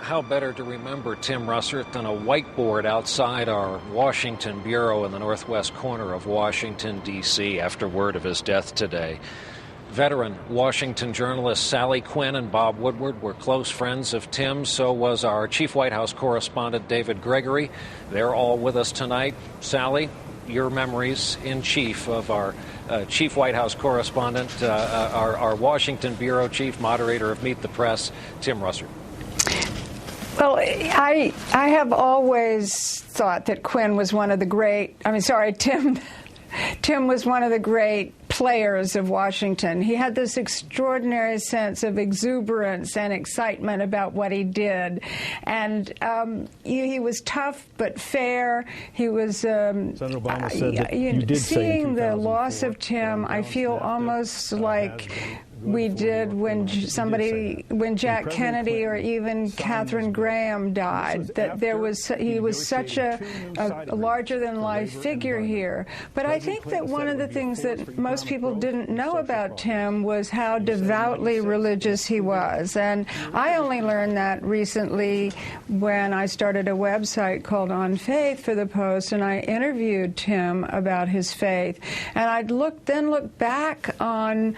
how better to remember Tim Russert than a whiteboard outside our Washington bureau in the northwest corner of Washington, D.C. after word of his death today. Veteran Washington journalists Sally Quinn and Bob Woodward were close friends of Tim. So was our chief White House correspondent, David Gregory. They're all with us tonight. Sally, your memories in chief of our chief White House correspondent, our Washington bureau chief, moderator of Meet the Press, Tim Russert. Well, I have always thought that Quinn was one of the great, Tim was one of the great players of Washington. He had this extraordinary sense of exuberance and excitement about what he did. And he was tough but fair. He was, Senator Obama said that you did seeing the loss of Tim, I feel almost like we did when Jack Kennedy or even Katharine Graham died, that he was such a larger-than-life figure here. But I think that one of the things that most people didn't know about Tim was how devoutly religious he was. And I only learned that recently when I started a website called On Faith for the Post, and I interviewed Tim about his faith. And I then looked back on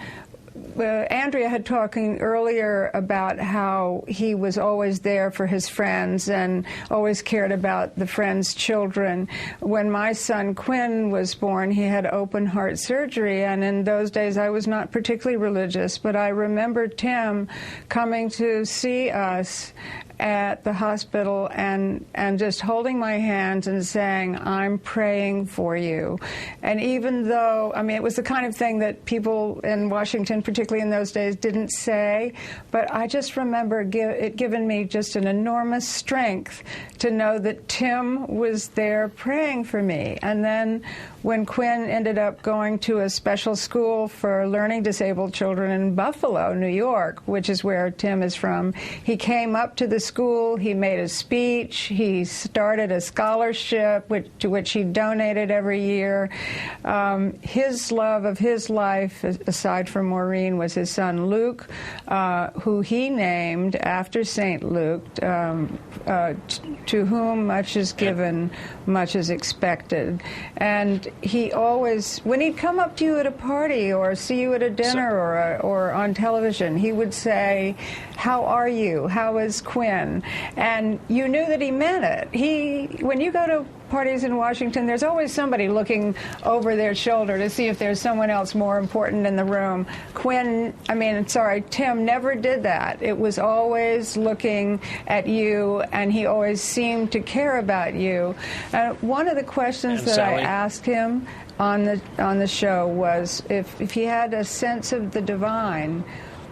Andrea had talking earlier about how he was always there for his friends and always cared about the friends' children. When my son Quinn was born, he had open heart surgery, and in those days I was not particularly religious, but I remember Tim coming to see us at the hospital and just holding my hands and saying, "I'm praying for you." And even though, it was the kind of thing that people in Washington, particularly in those days, didn't say, but I just remember it giving me just an enormous strength to know that Tim was there praying for me. And then when Quinn ended up going to a special school for learning disabled children in Buffalo, New York, which is where Tim is from, he came up to the school, he made a speech, he started a scholarship to which he donated every year. His love of his life, aside from Maureen, was his son Luke, who he named after St. Luke, to whom much is given, much is expected. And he always, when he'd come up to you at a party or see you at a dinner or on television, he would say, "How are you? How is Quinn?" And you knew that he meant it. When you go to parties in Washington, there's always somebody looking over their shoulder to see if there's someone else more important in the room. Tim never did that. It was always looking at you, and he always seemed to care about you. One of the questions that I asked him on the show was if he had a sense of the divine,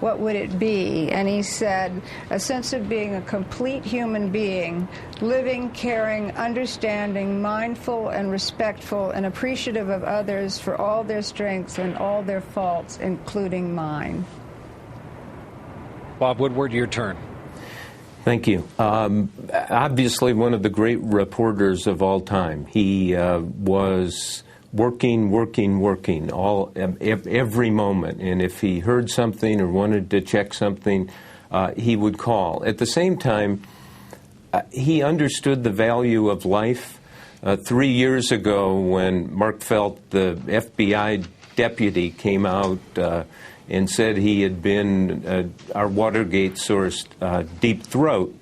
what would it be? And he said, a sense of being a complete human being, living, caring, understanding, mindful and respectful and appreciative of others for all their strengths and all their faults, including mine. Bob Woodward, your turn. Thank you. Obviously one of the great reporters of all time. He was working every moment. And if he heard something or wanted to check something, he would call. At the same time, he understood the value of life. 3 years ago, when Mark Felt, the FBI deputy, came out and said he had been our Watergate-sourced Deep Throat,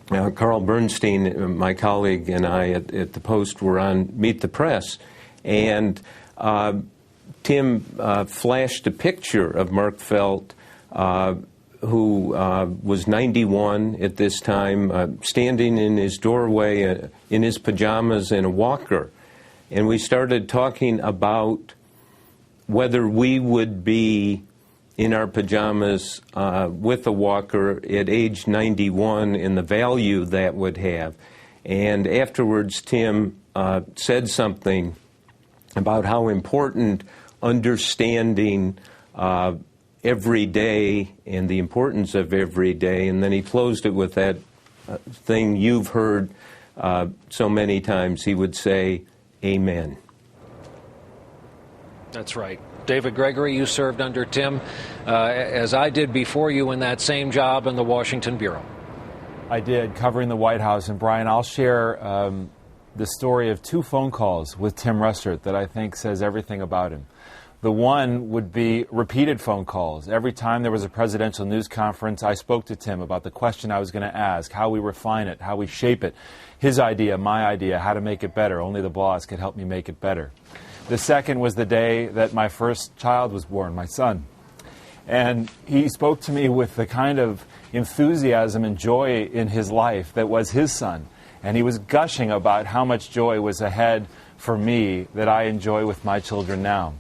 Carl Bernstein, my colleague, and I at the Post were on Meet the Press. And Tim flashed a picture of Mark Felt, who was 91 at this time, standing in his doorway in his pajamas and a walker. And we started talking about whether we would be in our pajamas with a walker at age 91 and the value that would have. And afterwards, Tim said something about how important understanding every day and the importance of every day. And then he closed it with that thing you've heard so many times. He would say, "Amen." That's right. David Gregory, you served under Tim, as I did before you in that same job in the Washington Bureau. I did, covering the White House. And Brian, I'll share the story of 2 phone calls with Tim Russert that I think says everything about him. The one would be repeated phone calls. Every time there was a presidential news conference, I spoke to Tim about the question I was going to ask, how we refine it, how we shape it, his idea, my idea, how to make it better. Only the boss could help me make it better. The second was the day that my first child was born, my son. And he spoke to me with the kind of enthusiasm and joy in his life that was his son. And he was gushing about how much joy was ahead for me that I enjoy with my children now.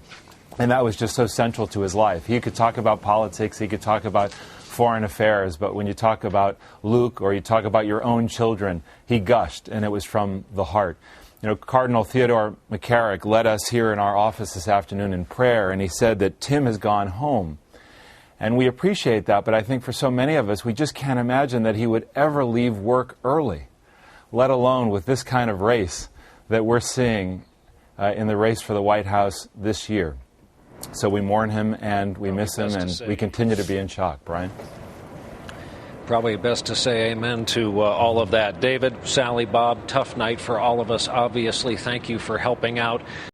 And that was just so central to his life. He could talk about politics, he could talk about foreign affairs, but when you talk about Luke or you talk about your own children, he gushed, and it was from the heart. You know, Cardinal Theodore McCarrick led us here in our office this afternoon in prayer, and he said that Tim has gone home. And we appreciate that, but I think for so many of us, we just can't imagine that he would ever leave work early, let alone with this kind of race that we're seeing in the race for the White House this year. So we mourn him and we miss him, and we continue to be in shock. Brian? Probably best to say amen to all of that. David, Sally, Bob, tough night for all of us, obviously. Thank you for helping out.